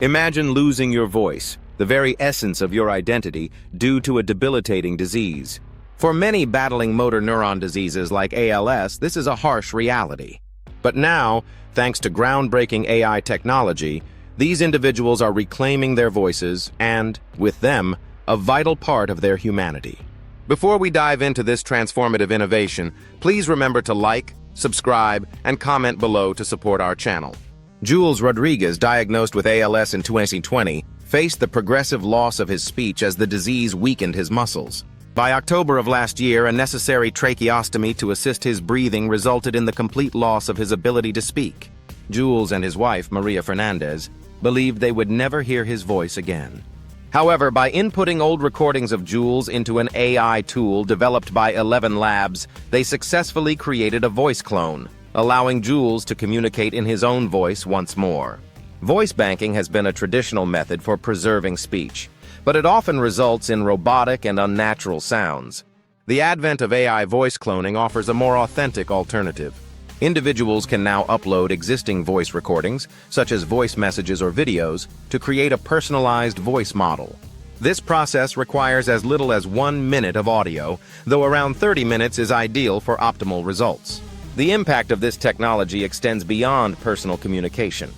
Imagine losing your voice, the very essence of your identity, due to a debilitating disease. For many battling motor neuron diseases like ALS, this is a harsh reality. But now, thanks to groundbreaking AI technology, these individuals are reclaiming their voices and, with them, a vital part of their humanity. Before we dive into this transformative innovation, please remember to like, subscribe, and comment below to support our channel. Jules Rodriguez, diagnosed with ALS in 2020, faced the progressive loss of his speech as the disease weakened his muscles. By October of last year, a necessary tracheostomy to assist his breathing resulted in the complete loss of his ability to speak. Jules and his wife, Maria Fernandez, believed they would never hear his voice again. However, by inputting old recordings of Jules into an AI tool developed by 11 Labs, they successfully created a voice clone, allowing Jules to communicate in his own voice once more. Voice banking has been a traditional method for preserving speech, but it often results in robotic and unnatural sounds. The advent of AI voice cloning offers a more authentic alternative. Individuals can now upload existing voice recordings, such as voice messages or videos, to create a personalized voice model. This process requires as little as 1 minute of audio, though around 30 minutes is ideal for optimal results. The impact of this technology extends beyond personal communication.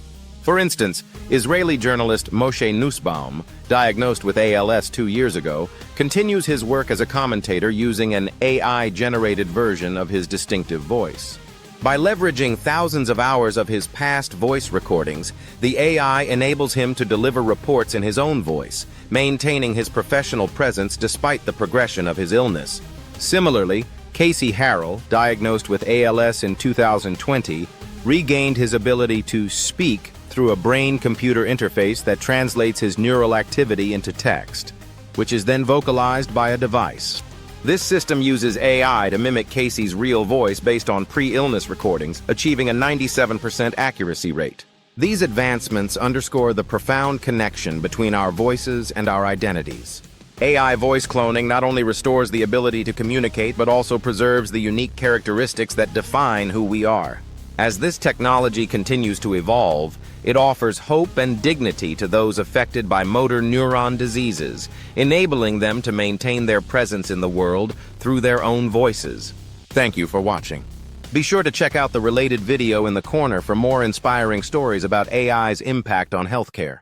For instance, Israeli journalist Moshe Nussbaum, diagnosed with ALS 2 years ago, continues his work as a commentator using an AI-generated version of his distinctive voice. By leveraging thousands of hours of his past voice recordings, the AI enables him to deliver reports in his own voice, maintaining his professional presence despite the progression of his illness. Similarly, Casey Harrell, diagnosed with ALS in 2020, regained his ability to speak through a brain-computer interface that translates his neural activity into text, which is then vocalized by a device. This system uses AI to mimic Casey's real voice based on pre-illness recordings, achieving a 97% accuracy rate. These advancements underscore the profound connection between our voices and our identities. AI voice cloning not only restores the ability to communicate, but also preserves the unique characteristics that define who we are. As this technology continues to evolve, it offers hope and dignity to those affected by motor neuron diseases, enabling them to maintain their presence in the world through their own voices. Thank you for watching. Be sure to check out the related video in the corner for more inspiring stories about AI's impact on healthcare.